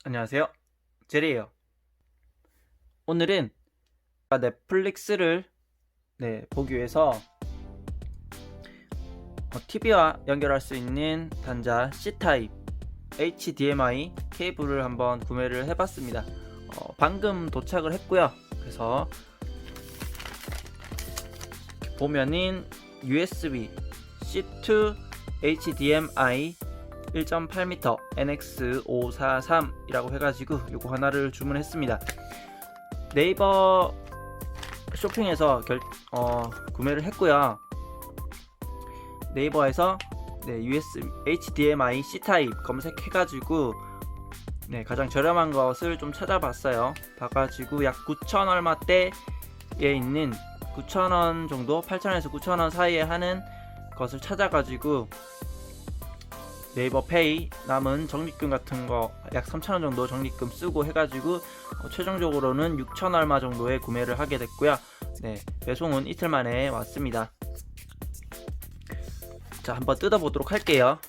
안녕하세요. 제리예요. 오늘은 넷플릭스를 보기 위해서 TV와 연결할 수 있는 단자 C타입 HDMI 케이블을 한번 구매를 해봤습니다. 방금 도착을 했고요. 그래서 보면은 USB C2 HDMI 1.8m NX543이라고 해가지고 요거 하나를 주문했습니다. 네이버 쇼핑에서 구매를 했고요. 네이버에서 USB HDMI C타입 검색해가지고 가장 저렴한 것을 좀 찾아봤어요. 봐가지고 약 9,000 얼마대에 있는 9,000원 정도, 8,000원에서 9,000원 사이에 하는 것을 찾아가지고 네이버 페이 남은 적립금 같은 거 약 3,000원 정도 적립금 쓰고 해가지고 최종적으로는 6,000 얼마 정도에 구매를 하게 됐고요. 배송은 이틀 만에 왔습니다. 자, 한번 뜯어보도록 할게요.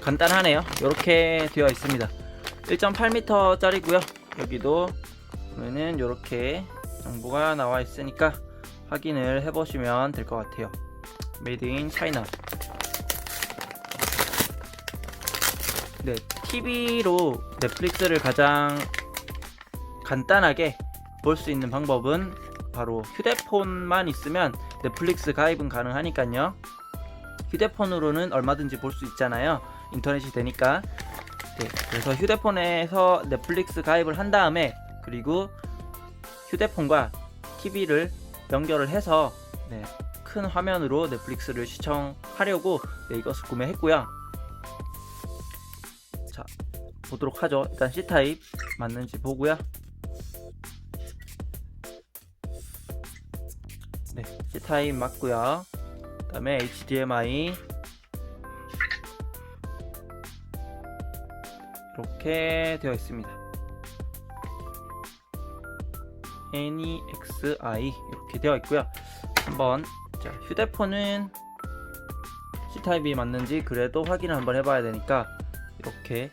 간단하네요. 이렇게 되어 있습니다. 1.8m 짜리고요. 여기도 보면은 이렇게 정보가 나와 있으니까 확인을 해보시면 될 것 같아요. 메이드 인 차이나. TV로 넷플릭스를 가장 간단하게 볼 수 있는 방법은 바로 휴대폰만 있으면 넷플릭스 가입은 가능하니까요. 휴대폰으로는 얼마든지 볼 수 있잖아요. 인터넷이 되니까. 그래서 휴대폰에서 넷플릭스 가입을 한 다음에, 그리고 휴대폰과 TV를 연결을 해서 큰 화면으로 넷플릭스를 시청하려고 이것을 구매했고요. 자, 보도록 하죠. 일단 C타입 맞는지 보고요. C타입 맞고요. 그 다음에 HDMI 이렇게 되어 있습니다. NEXI 이렇게 되어 있고요. 한번 휴대폰은 C타입이 맞는지 그래도 확인을 한번 해봐야 되니까 이렇게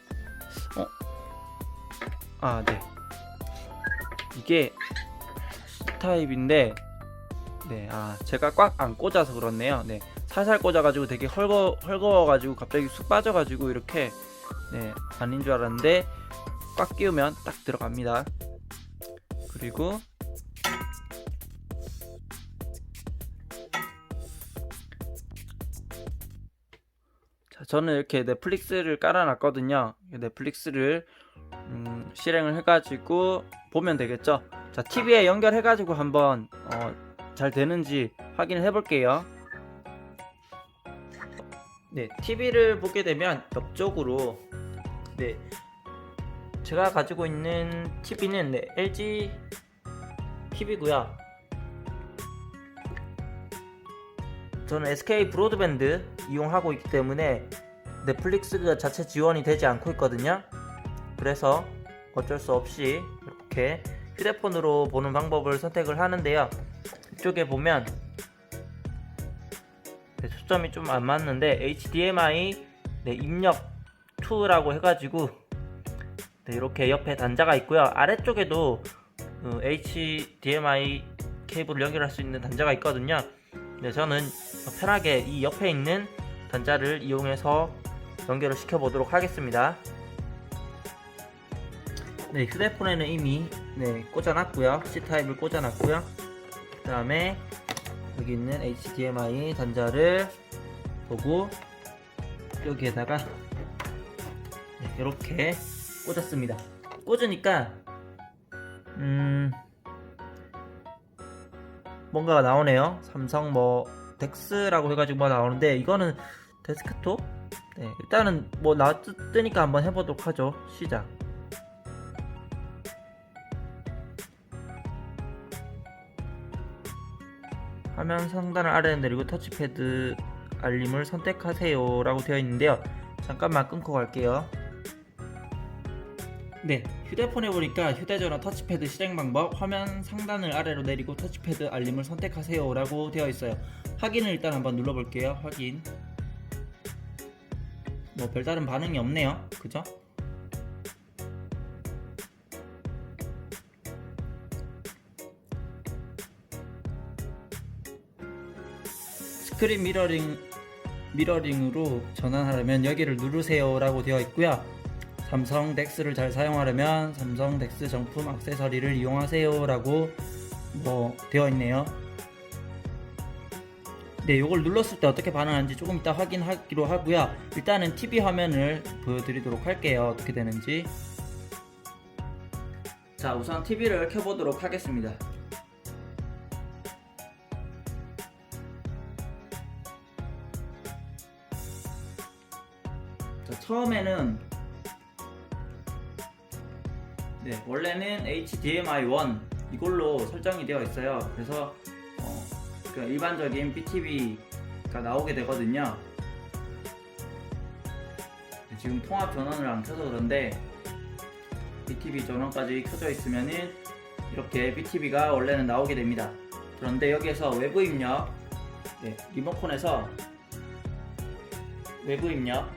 이게 C타입인데 제가 꽉 안 꽂아서 그렇네요. 살살 꽂아가지고 되게 헐거워가지고 갑자기 쑥 빠져가지고 이렇게 아닌 줄 알았는데 꽉 끼우면 딱 들어갑니다. 그리고 저는 이렇게 넷플릭스를 깔아놨거든요. 넷플릭스를 실행을 해가지고 보면 되겠죠. 자, TV에 연결해가지고 한번 잘 되는지 확인을 해볼게요. TV를 보게 되면 옆쪽으로 제가 가지고 있는 TV는 LG TV고요. 저는 SK 브로드밴드 이용하고 있기 때문에 넷플릭스가 자체 지원이 되지 않고 있거든요. 그래서 어쩔 수 없이 이렇게 휴대폰으로 보는 방법을 선택을 하는데요. 이쪽에 보면 초점이 좀 안 맞는데 HDMI 입력 2라고 해가지고 이렇게 옆에 단자가 있고요. 아래쪽에도 HDMI 케이블을 연결할 수 있는 단자가 있거든요. 저는 편하게 이 옆에 있는 단자를 이용해서 연결을 시켜 보도록 하겠습니다. 휴대폰에는 이미 꽂아놨고요. C타입을 꽂아놨고요. 그 다음에 여기 있는 HDMI 단자를 보고 여기에다가 이렇게 꽂았습니다. 꽂으니까 뭔가가 나오네요. 삼성 덱스라고 해가지고 뭐 나오는데 이거는 데스크톱? 일단은 뜨니까 한번 해보도록 하죠. 시작. 화면 상단을 아래로 내리고 터치패드 알림을 선택하세요 라고 되어 있는데요. 잠깐만 끊고 갈게요. 네, 휴대폰에 보니까 휴대전화 터치패드 실행 방법, 화면 상단을 아래로 내리고 터치패드 알림을 선택하세요 라고 되어 있어요. 확인을 일단 한번 눌러볼게요. 확인. 뭐 별다른 반응이 없네요. 그죠? 스크린 미러링으로 전환하려면 여기를 누르세요 라고 되어 있고요. 삼성 덱스를 잘 사용하려면 삼성 덱스 정품 액세서리를 이용하세요 라고 뭐 되어 있네요. 네, 이걸 눌렀을 때 어떻게 반응하는지 조금 이따 확인하기로 하고요. 일단은 TV 화면을 보여드리도록 할게요. 어떻게 되는지. 자, 우선 TV를 켜보도록 하겠습니다. 자, 처음에는 원래는 HDMI 1 이걸로 설정이 되어 있어요. 그래서 일반적인 BTV가 나오게 되거든요. 지금 통합 전원을 안 켜서 그런데 BTV 전원까지 켜져 있으면은 이렇게 BTV가 원래는 나오게 됩니다. 그런데 여기에서 외부 입력, 리모컨에서 외부 입력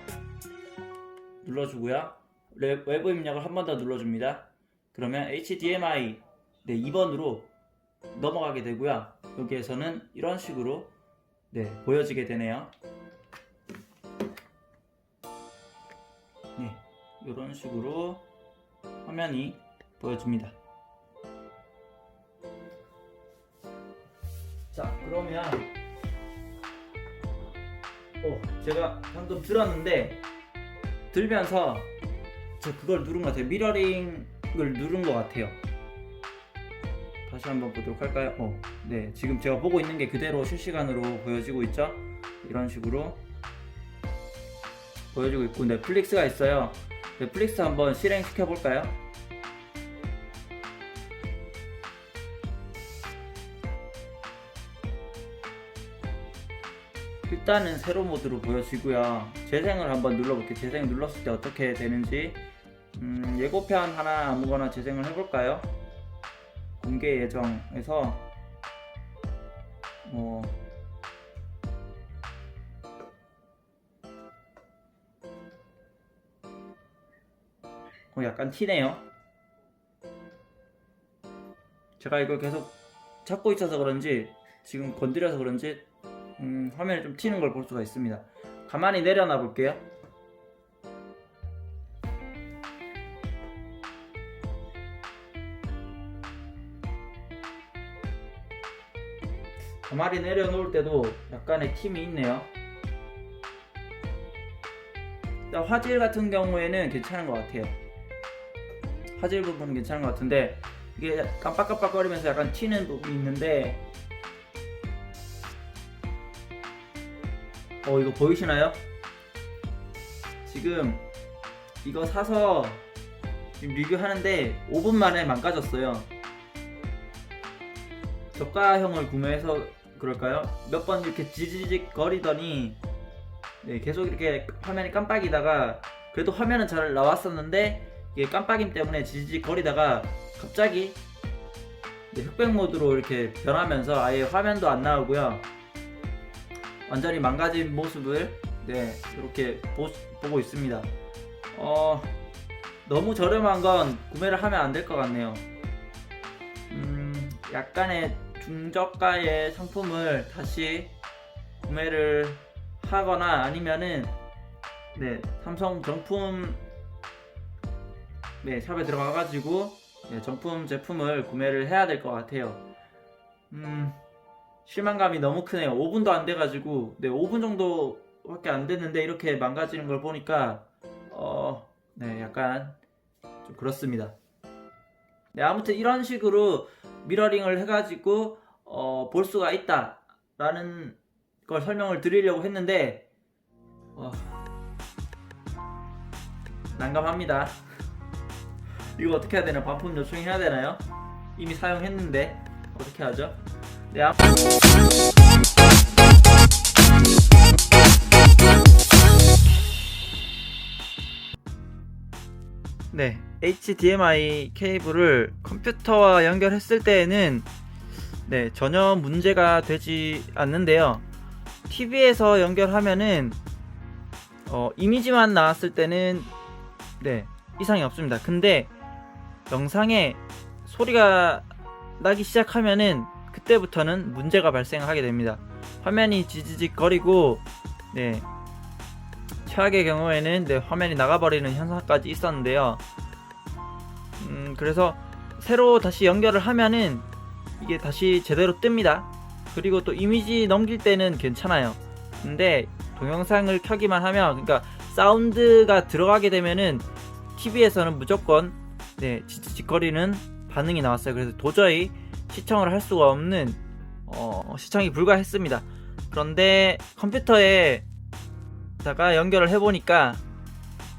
눌러주고요. 외부 입력을 한 번 더 눌러줍니다. 그러면 HDMI 2번으로 넘어가게 되고요. 여기에서는 이런 식으로 보여지게 되네요. 이런 식으로 화면이 보여집니다. 자, 그러면 제가 방금 들었는데 들면서 그걸 누른 것 같아요. 미러링을 누른 것 같아요. 다시 한번 보도록 할까요? 네, 지금 제가 보고 있는 게 그대로 실시간으로 보여지고 있죠? 이런 식으로 보여지고 있고, 넷플릭스가 있어요. 넷플릭스 한번 실행시켜 볼까요? 일단은 세로 모드로 보여지고요. 재생을 한번 눌러볼게요. 재생 눌렀을 때 어떻게 되는지. 예고편 하나 아무거나 재생을 해볼까요? 공개 예정에서 약간 튀네요. 제가 이걸 계속 찾고 있어서 그런지, 지금 건드려서 그런지 화면이 좀 튀는 걸 볼 수가 있습니다. 가만히 내려놔 볼게요. 가만히 내려놓을 때도 약간의 tim이 있네요. 화질 같은 경우에는 괜찮은 것 같아요. 화질 부분은 괜찮은 것 같은데 이게 깜빡깜빡거리면서 약간 튀는 부분이 있는데 이거 보이시나요? 지금 이거 사서 지금 리뷰하는데 5분 만에 망가졌어요. 저가형을 구매해서 그럴까요? 몇 번 이렇게 지지직 거리더니 계속 이렇게 화면이 깜빡이다가 그래도 화면은 잘 나왔었는데 이게 깜빡임 때문에 지지직 거리다가 갑자기 흑백 모드로 이렇게 변하면서 아예 화면도 안 나오고요. 완전히 망가진 모습을 이렇게 보고 있습니다. 너무 저렴한 건 구매를 하면 안 될 것 같네요. 약간의 중저가의 상품을 다시 구매를 하거나 아니면은 삼성 정품 샵에 들어가가지고 정품 제품을 구매를 해야 될 것 같아요. 실망감이 너무 크네요. 5분도 안 돼가지고 5분 정도밖에 안 됐는데 이렇게 망가지는 걸 보니까 약간 좀 그렇습니다. 아무튼 이런 식으로 미러링을 해가지고 볼 수가 있다 라는 걸 설명을 드리려고 했는데 난감합니다. 이거 어떻게 해야 되나? 반품 요청해야 되나요? 이미 사용했는데 어떻게 하죠? 네, HDMI 케이블을 컴퓨터와 연결했을 때에는 네, 전혀 문제가 되지 않는데요. TV에서 연결하면은 이미지만 나왔을 때는 네, 이상이 없습니다. 근데 영상에 소리가 나기 시작하면은 그때부터는 문제가 발생하게 됩니다. 화면이 지지직 거리고 네, 최악의 경우에는 네, 화면이 나가버리는 현상까지 있었는데요. 그래서 새로 다시 연결을 하면은 이게 다시 제대로 뜹니다. 그리고 또 이미지 넘길 때는 괜찮아요. 근데 동영상을 켜기만 하면, 그러니까 사운드가 들어가게 되면은 TV에서는 무조건 네, 지지직거리는 반응이 나왔어요. 그래서 도저히 시청을 할 수가 없는 시청이 불가했습니다. 그런데 컴퓨터에다가 연결을 해보니까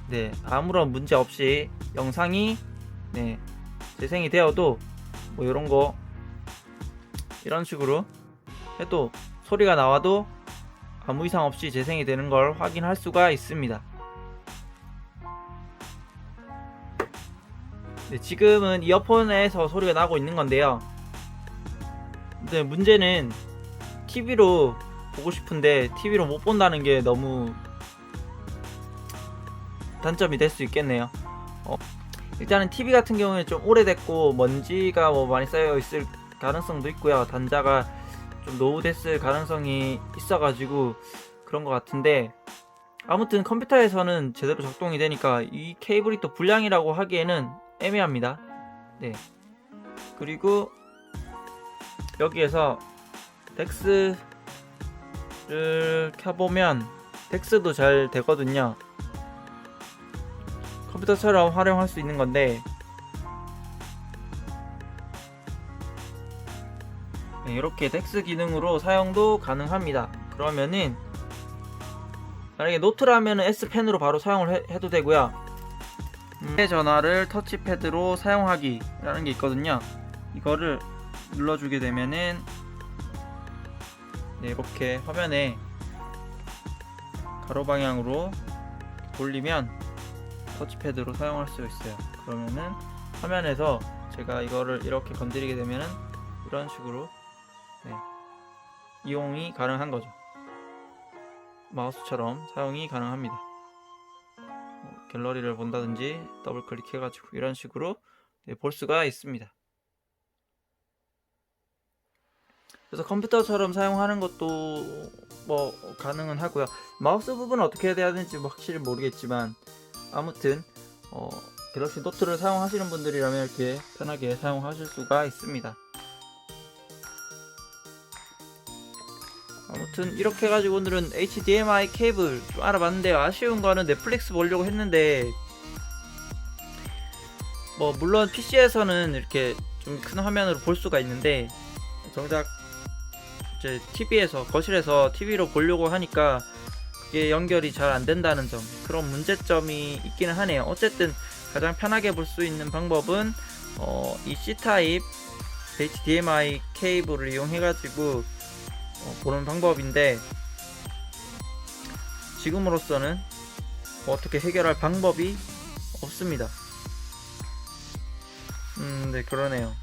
네, 아무런 문제 없이 영상이 네, 재생이 되어도 뭐 이런 거 이런 식으로 해도 소리가 나와도 아무 이상 없이 재생이 되는 걸 확인할 수가 있습니다. 네, 지금은 이어폰에서 소리가 나고 있는 건데요. 근데 문제는 TV로 보고 싶은데 TV로 못 본다는 게 너무 단점이 될 수 있겠네요. 일단은 TV 같은 경우에 좀 오래됐고 먼지가 뭐 많이 쌓여 있을 가능성도 있고요. 단자가 좀 노후됐을 가능성이 있어가지고 그런 것 같은데, 아무튼 컴퓨터에서는 제대로 작동이 되니까 이 케이블이 또 불량이라고 하기에는 애매합니다. 네. 그리고 여기에서 덱스를 켜보면 덱스도 잘 되거든요. 컴퓨터처럼 활용할 수 있는 건데 네, 이렇게 덱스 기능으로 사용도 가능합니다. 그러면은 만약에 노트라면 S펜으로 바로 사용을 해도 되고요. 전화를 터치패드로 사용하기 라는 게 있거든요. 이거를 눌러주게 되면은 네, 이렇게 화면에 가로 방향으로 돌리면 터치패드로 사용할 수 있어요. 그러면은 화면에서 제가 이거를 이렇게 건드리게 되면은 이런 식으로 네, 이용이 가능한 거죠. 마우스처럼 사용이 가능합니다. 갤러리를 본다든지 더블 클릭해가지고 이런 식으로 네, 볼 수가 있습니다. 그래서 컴퓨터처럼 사용하는 것도 뭐 가능은 하고요. 마우스 부분은 어떻게 해야 되는지 뭐 확실히 모르겠지만 아무튼 갤럭시 노트를 사용하시는 분들이라면 이렇게 편하게 사용하실 수가 있습니다. 아무튼 이렇게 해가지고 오늘은 HDMI 케이블 좀 알아봤는데요. 아쉬운 거는 넷플릭스 보려고 했는데 뭐 물론 PC에서는 이렇게 좀 큰 화면으로 볼 수가 있는데 정작 이제 TV에서 거실에서 TV로 보려고 하니까 그게 연결이 잘 안 된다는 점, 그런 문제점이 있기는 하네요. 어쨌든 가장 편하게 볼 수 있는 방법은 이 C타입 HDMI 케이블을 이용해가지고 보는 방법인데 지금으로서는 어떻게 해결할 방법이 없습니다. 네, 그러네요.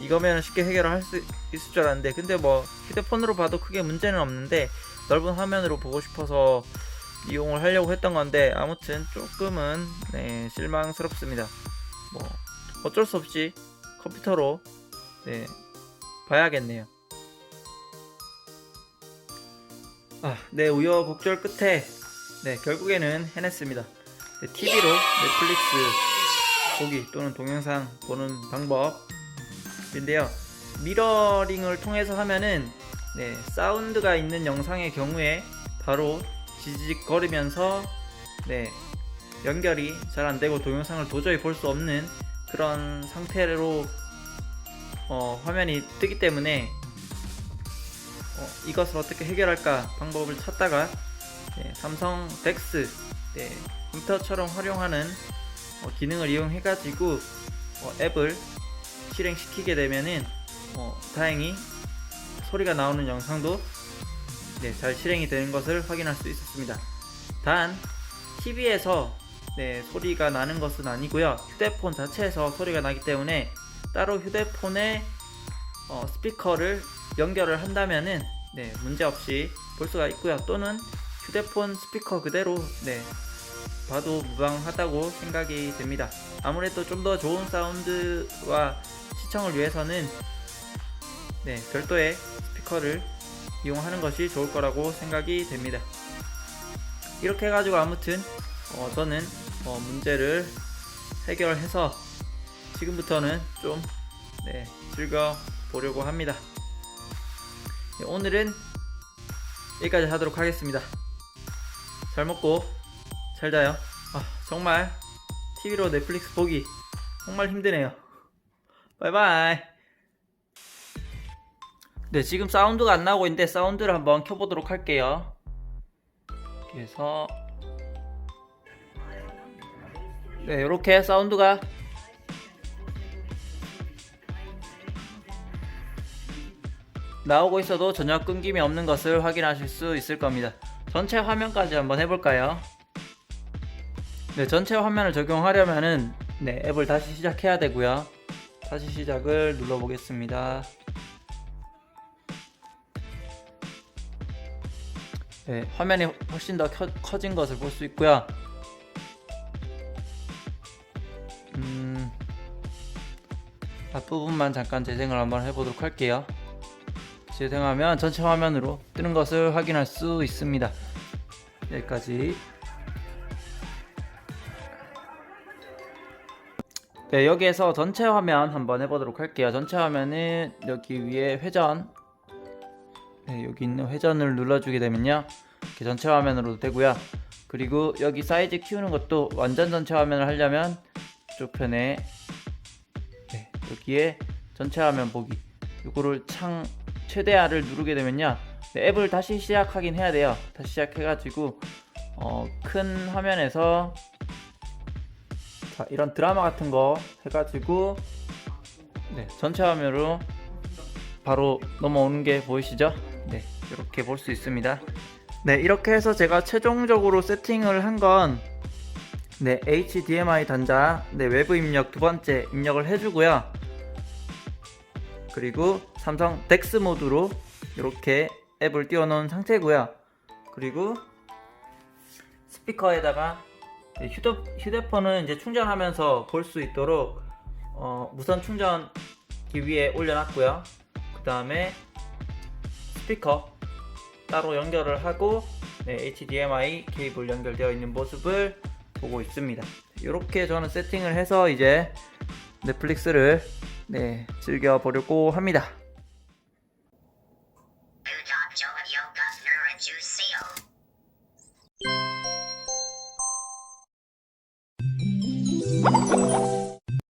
이거면 쉽게 해결할 수 있을 줄 알았는데, 근데 뭐 휴대폰으로 봐도 크게 문제는 없는데 넓은 화면으로 보고 싶어서 이용을 하려고 했던 건데 아무튼 조금은 네, 실망스럽습니다. 뭐 어쩔 수 없이 컴퓨터로 네, 봐야겠네요. 네, 우여곡절 끝에 네, 결국에는 해냈습니다. 네, TV로 넷플릭스 보기 또는 동영상 보는 방법인데요. 미러링을 통해서 하면은 네, 사운드가 있는 영상의 경우에 바로 지직거리면서 네, 연결이 잘 안되고 동영상을 도저히 볼 수 없는 그런 상태로 화면이 뜨기 때문에 이것을 어떻게 해결할까 방법을 찾다가 네, 삼성 덱스 네, 컴퓨터처럼 활용하는 기능을 이용해 가지고 앱을 실행시키게 되면은 다행히 소리가 나오는 영상도 네, 잘 실행이 되는 것을 확인할 수 있었습니다. 단 TV에서 네, 소리가 나는 것은 아니고요. 휴대폰 자체에서 소리가 나기 때문에 따로 휴대폰에 스피커를 연결을 한다면은 네, 문제없이 볼 수가 있고요. 또는 휴대폰 스피커 그대로 네, 봐도 무방하다고 생각이 됩니다. 아무래도 좀 더 좋은 사운드와 시청을 위해서는 네, 별도의 스피커를 이용하는 것이 좋을 거라고 생각이 됩니다. 이렇게 해가지고 아무튼 저는 문제를 해결해서 지금부터는 좀 네, 즐겨보려고 합니다. 네, 오늘은 여기까지 하도록 하겠습니다. 잘 먹고 잘 자요. 정말 TV로 넷플릭스 보기 정말 힘드네요. 바이바이. 네, 지금 사운드가 안 나오고 있는데 사운드를 한번 켜보도록 할게요. 그래서 네, 이렇게 사운드가 나오고 있어도 전혀 끊김이 없는 것을 확인하실 수 있을 겁니다. 전체 화면까지 한번 해볼까요? 네, 전체 화면을 적용하려면은 네, 앱을 다시 시작해야 되고요. 다시 시작을 눌러보겠습니다. 네, 화면이 훨씬 더 커진 것을 볼 수 있고요. 앞부분만 잠깐 재생을 한번 해보도록 할게요. 재생하면 전체 화면으로 뜨는 것을 확인할 수 있습니다. 여기까지. 네, 여기에서 전체 화면 한번 해보도록 할게요. 전체 화면은 여기 위에 회전, 네, 여기 있는 회전을 눌러주게 되면요, 이렇게 전체 화면으로 되고요. 그리고 여기 사이즈 키우는 것도 완전 전체 화면을 하려면 이쪽 편에 네, 여기에 전체 화면 보기, 이거를 최대화를 누르게 되면요, 네, 앱을 다시 시작하긴 해야 돼요. 다시 시작해가지고 큰 화면에서 자, 이런 드라마 같은 거 해가지고 네, 전체 화면으로 바로 넘어오는 게 보이시죠? 네, 이렇게 볼 수 있습니다. 네, 이렇게 해서 제가 최종적으로 세팅을 한 건 네, HDMI 단자 네, 외부 입력 두 번째 입력을 해주고요. 그리고 삼성 덱스 모드로 이렇게 앱을 띄워놓은 상태고요. 그리고 스피커에다가 휴대폰은 이제 충전하면서 볼 수 있도록 무선 충전기 위에 올려놨고요. 그 다음에 스피커 따로 연결을 하고 네, HDMI 케이블 연결되어 있는 모습을 보고 있습니다. 이렇게 저는 세팅을 해서 이제 넷플릭스를 네, 즐겨보려고 합니다. 구독, 좋아요, 구독 눌러주세요.